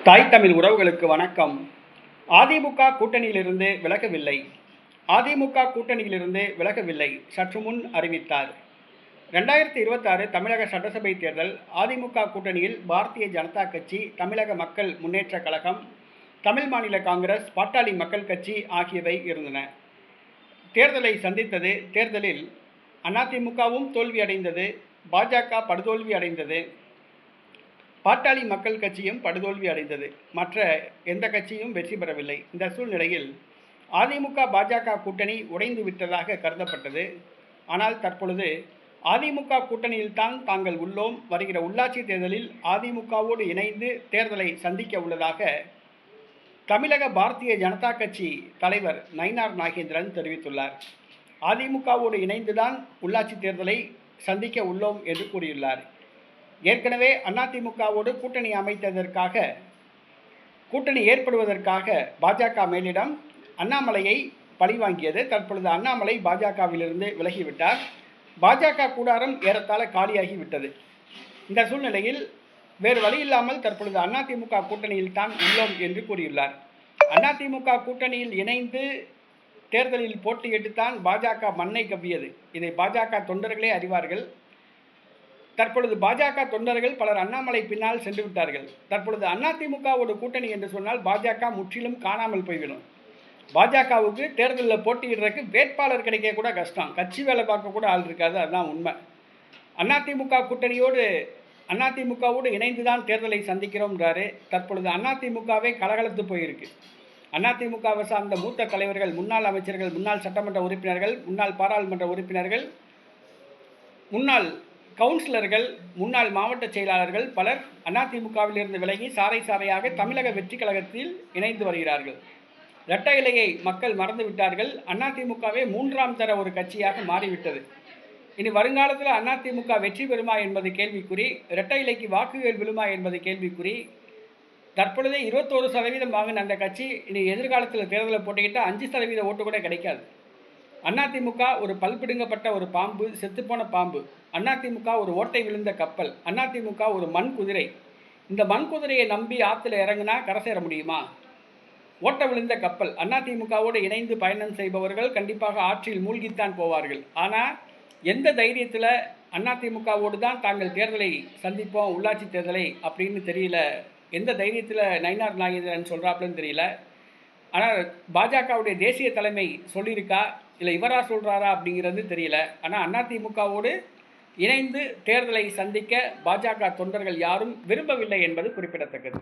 தாய் தமிழ் உறவுகளுக்கு வணக்கம். அதிமுக கூட்டணியிலிருந்து விலகவில்லை. அதிமுக கூட்டணியிலிருந்து விலகவில்லை சற்று முன் அறிவித்தார். 2026 தமிழக சட்டசபை தேர்தல் அதிமுக கூட்டணியில் பாரதிய ஜனதா கட்சி, தமிழக மக்கள் முன்னேற்றக் கழகம், தமிழ் மாநில காங்கிரஸ், பாட்டாளி மக்கள் கட்சி ஆகியவை இருந்தன. தேர்தலை சந்தித்தது. தேர்தலில் அதிமுகவும் தோல்வியடைந்தது, பாஜக படுதோல்வி அடைந்தது, பாட்டாளி மக்கள் கட்சியும் படுதோல்வி அடைந்தது. மற்ற எந்த கட்சியும் வெற்றி பெறவில்லை. இந்த சூழ்நிலையில் அதிமுக பாஜக கூட்டணி உடைந்து விட்டதாக கருதப்பட்டது. ஆனால் தற்பொழுது அதிமுக கூட்டணியில்தான் தாங்கள் உள்ளோம், வருகிற உள்ளாட்சி தேர்தலில் அதிமுகவோடு இணைந்து தேர்தலை சந்திக்க உள்ளதாக தமிழக பாரதிய ஜனதா கட்சி தலைவர் நயினார் நாகேந்திரன் தெரிவித்துள்ளார். அதிமுகவோடு இணைந்துதான் உள்ளாட்சி தேர்தலை சந்திக்க உள்ளோம் என்று கூறியுள்ளார். ஏற்கனவே அதிமுகவோடு கூட்டணி அமைத்ததற்காக, கூட்டணி ஏற்படுவதற்காக பாஜக மேலிடம் அண்ணாமலையை பழிவாங்கியது. தற்பொழுது அண்ணாமலை பாஜகவிலிருந்து விலகிவிட்டார். பாஜக கூடாரம் ஏறத்தாழ காலியாகிவிட்டது. இந்த சூழ்நிலையில் வேறு வழியில்லாமல் தற்பொழுது அதிமுக கூட்டணியில் தான் உள்ளோம் என்று கூறியுள்ளார். அதிமுக கூட்டணியில் இணைந்து தேர்தலில் போட்டியிட்டுத்தான் பாஜக மண்ணை கவ்வியது. இதை பாஜக தொண்டர்களே அறிவார்கள். தற்பொழுது பாஜக தொண்டர்கள் பலர் அண்ணாமலை பின்னால் சென்று விட்டார்கள். தற்பொழுது அதிமுகவோட கூட்டணி என்று சொன்னால் பாஜக முற்றிலும் காணாமல் போய்விடும். பாஜகவுக்கு தேர்தலில் போட்டியிடுறதுக்கு வேட்பாளர் கிடைக்க கூட கஷ்டம். கட்சி வேலை பார்க்க கூட ஆள் இருக்காது. அதுதான் உண்மை. அதிமுக கூட்டணியோடு அதிமுகவோடு இணைந்து தான் தேர்தலை சந்திக்கிறோம்ன்றாரு. தற்பொழுது அதிமுகவே கலகலத்து போயிருக்கு. அதிமுகவை சார்ந்த மூத்த தலைவர்கள், முன்னாள் அமைச்சர்கள், முன்னாள் சட்டமன்ற உறுப்பினர்கள், முன்னாள் பாராளுமன்ற உறுப்பினர்கள், முன்னாள் கவுன்சிலர்கள், முன்னாள் மாவட்ட செயலாளர்கள் பலர் அதிமுகவிலிருந்து விலகி சாறை சாறையாக தமிழக வெற்றி கழகத்தில் இணைந்து வருகிறார்கள். இரட்டை இலையை மக்கள் மறந்து விட்டார்கள். அதிமுகவே மூன்றாம் தர ஒரு கட்சியாக மாறிவிட்டது. இனி வருங்காலத்தில் அதிமுக வெற்றி பெறுமா என்பது கேள்விக்குறி, இரட்டை இலைக்கு வாக்குகள் விழுமா என்பது கேள்விக்குறி. தற்பொழுதே 21% வாங்கின அந்த கட்சி இனி எதிர்காலத்தில் தேர்தலை போட்டிக்கிட்டால் 5% ஓட்டு கூட கிடைக்காது. அதிமுக ஒரு பல்பிடுங்கப்பட்ட ஒரு பாம்பு, செத்துப்போன பாம்பு. அதிமுக ஒரு ஓட்டை விழுந்த கப்பல். அதிமுக ஒரு மண் குதிரை. இந்த மண் குதிரையை நம்பி ஆற்றுல இறங்கினா கரை சேர முடியுமா? ஓட்ட விழுந்த கப்பல். அதிமுகவோடு இணைந்து பயணம் செய்பவர்கள் கண்டிப்பாக ஆற்றில் மூழ்கித்தான் போவார்கள். ஆனால் எந்த தைரியத்தில் அதிமுகவோடு தான் தாங்கள் தேர்தலை சந்திப்போம், உள்ளாட்சி தேர்தலை அப்படின்னு தெரியல. எந்த தைரியத்தில் நயினார் நாகேந்திரன் சொல்கிறாப்புலன்னு தெரியல. ஆனால் பாஜகவுடைய தேசிய தலைமை சொல்லியிருக்கா, இல்லை இவரா சொல்கிறாரா அப்படிங்கிறது தெரியல. ஆனால் அதிமுகவோடு இணைந்து தேர்தலை சந்திக்க பாஜக தொண்டர்கள் யாரும் விரும்பவில்லை என்பது குறிப்பிடத்தக்கது.